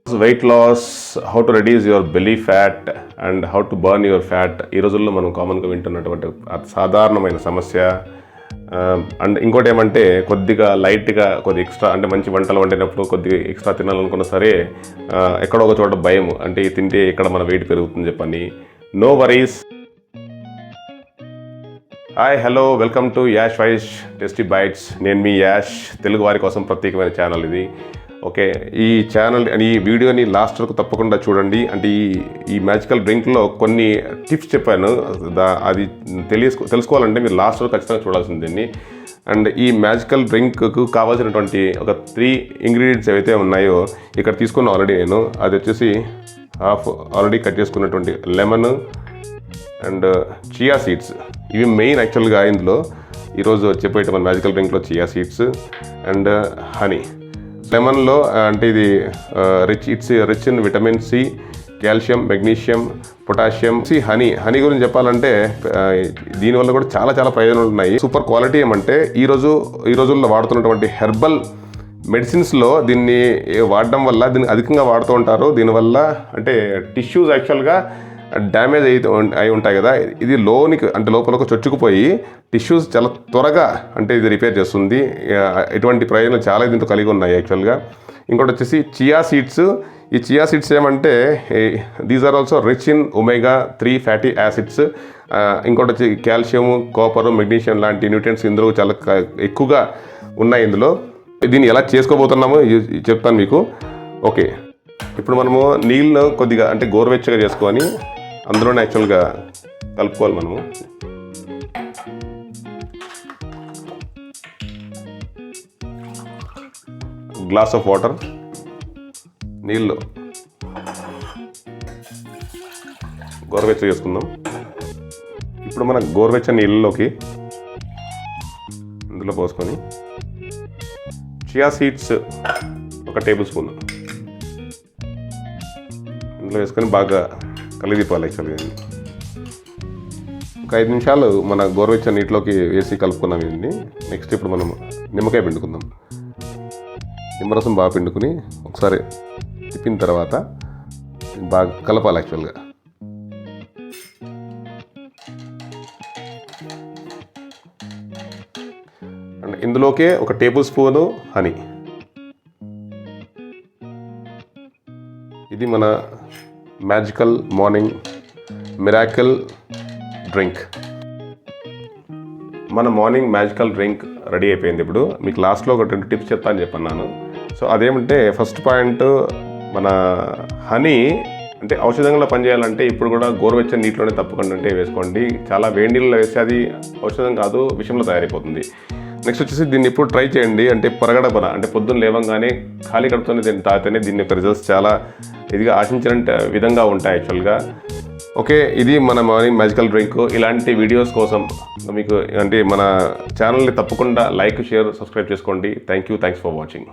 Weight loss, how to reduce your belly fat and how to burn your fat. ఈ రోజుల్లో మనం కామన్గా వింటున్నటువంటి సాధారణమైన సమస్య. అండ్ ఇంకోటి ఏమంటే కొద్దిగా లైట్గా కొద్ది ఎక్స్ట్రా అంటే మంచి వంటలు వండినప్పుడు కొద్దిగా ఎక్స్ట్రా తినాలనుకున్నా సరే ఎక్కడో ఒక చోట భయం అంటే తింటే ఇక్కడ మన వెయిట్ పెరుగుతుంది చెప్పని. No worries. Hi hello welcome to Yash Vaish tasty bites. నేను మీ యాష్, తెలుగు వారి కోసం ప్రత్యేకమైన ఛానల్ ఇది. ఓకే, ఈ ఛానల్ ఈ వీడియోని లాస్ట్ వరకు తప్పకుండా చూడండి. అంటే ఈ మ్యాజికల్ డ్రింక్లో కొన్ని టిప్స్ చెప్పాను, అది తెలుసుకోవాలంటే మీరు లాస్ట్ వరకు ఖచ్చితంగా చూడాల్సింది దీన్ని. అండ్ ఈ మ్యాజికల్ డ్రింక్కు కావాల్సినటువంటి ఒక 3 ఇంగ్రీడియంట్స్ ఏవైతే ఉన్నాయో ఇక్కడ తీసుకున్న ఆల్రెడీ నేను. అది వచ్చేసి హాఫ్ ఆల్రెడీ కట్ చేసుకున్నటువంటి లెమన్ అండ్ చియా సీడ్స్. ఇవి మెయిన్ యాక్చువల్గా ఇందులో ఈరోజు చెప్పేటువంటి మ్యాజికల్ డ్రింక్లో చియా సీడ్స్ అండ్ హనీ. లెమన్లో అంటే ఇది rich in vitamin C, calcium, magnesium, potassium. Honey గురించి చెప్పాలంటే దీనివల్ల కూడా చాలా చాలా ప్రయోజనాలు ఉన్నాయి. సూపర్ క్వాలిటీ ఏమంటే ఈ రోజుల్లో వాడుతున్నటువంటి హెర్బల్ మెడిసిన్స్లో దీన్ని వాడడం వల్ల దీన్ని అధికంగా వాడుతూ ఉంటారు. దీనివల్ల అంటే టిష్యూస్ యాక్చువల్గా డ్యామేజ్ అయి ఉంటాయి కదా, ఇది లోనికి అంటే లోపలకు చొచ్చుకుపోయి టిష్యూస్ చాలా త్వరగా అంటే ఇది రిపేర్ చేస్తుంది. ఇటువంటి ప్రయోజనాలు చాలా దీంతో కలిగి ఉన్నాయి యాక్చువల్గా. ఇంకోటి వచ్చేసి చియా సీడ్స్. ఈ చియా సీడ్స్ ఏమంటే these are also rich in omega 3 fatty acids. ఇంకోటి వచ్చి కాల్షియం, కాపర్, మెగ్నీషియం లాంటి న్యూట్రియంట్స్ ఇందులో చాలా ఎక్కువగా ఉన్నాయి ఇందులో. దీన్ని ఎలా చేసుకోబోతున్నామో చెప్తాను మీకు. ఓకే, ఇప్పుడు మనము నీళ్ళు కొద్దిగా అంటే గోరువెచ్చగా చేసుకొని అందులోనే యాక్చువల్గా కలుపుకోవాలి. మనము గ్లాస్ ఆఫ్ వాటర్, నీళ్ళు గోరువెచ్చగా చేసుకుందాం. ఇప్పుడు మన గోరువెచ్చని నీళ్ళలోకి ఇందులో పోసుకొని చియా సీడ్స్ 1 టేబుల్ స్పూన్ ఇందులో వేసుకొని బాగా కలిదిపాలి. యాక్చువల్గా ఒక 5 నిమిషాలు మన గోరువెచ్చని నీటిలోకి వేసి కలుపుకున్నాం దీన్ని. నెక్స్ట్ ఇప్పుడు మనం నిమ్మకాయ పిండుకుందాం. నిమ్మరసం బాగా పిండుకుని ఒకసారి తిప్పిన తర్వాత బాగా కలపాలి యాక్చువల్గా. అండ్ ఇందులోకే 1 టేబుల్ స్పూను హనీ. ఇది మన మ్యాజికల్ మార్నింగ్ మిరాకిల్ డ్రింక్. మన మార్నింగ్ మ్యాజికల్ డ్రింక్ రెడీ అయిపోయింది. ఇప్పుడు మీకు లాస్ట్లో ఒక 2 టిప్స్ చెప్తాను చెప్పన్నాను. సో అదేమంటే ఫస్ట్ పాయింట్, మన హనీ అంటే ఔషధంగా పనిచేయాలంటే ఇప్పుడు కూడా గోరువెచ్చని నీటిలోనే తప్పకుండా వేసుకోండి. చాలా వేడి నీళ్ళలో వేస్తే అది ఔషధం కాదు, విషంలో తయారైపోతుంది. నెక్స్ట్ వచ్చేసి దీన్ని ఇప్పుడు ట్రై చేయండి. అంటే పరగడపన అంటే పొద్దున్న లేవంగానే ఖాళీ కడుపుతోనే దీన్ని తాగితేనే దీని యొక్క రిజల్ట్స్ చాలా ఇదిగా ఆశించిన విధంగా ఉంటాయి యాక్చువల్గా. ఓకే, ఇది మన మార్నింగ్ మ్యాజికల్ డ్రింక్. ఇలాంటి వీడియోస్ కోసం మీకు అంటే మన ఛానల్ని తప్పకుండా లైక్, షేర్, సబ్స్క్రైబ్ చేసుకోండి. Thanks for watching.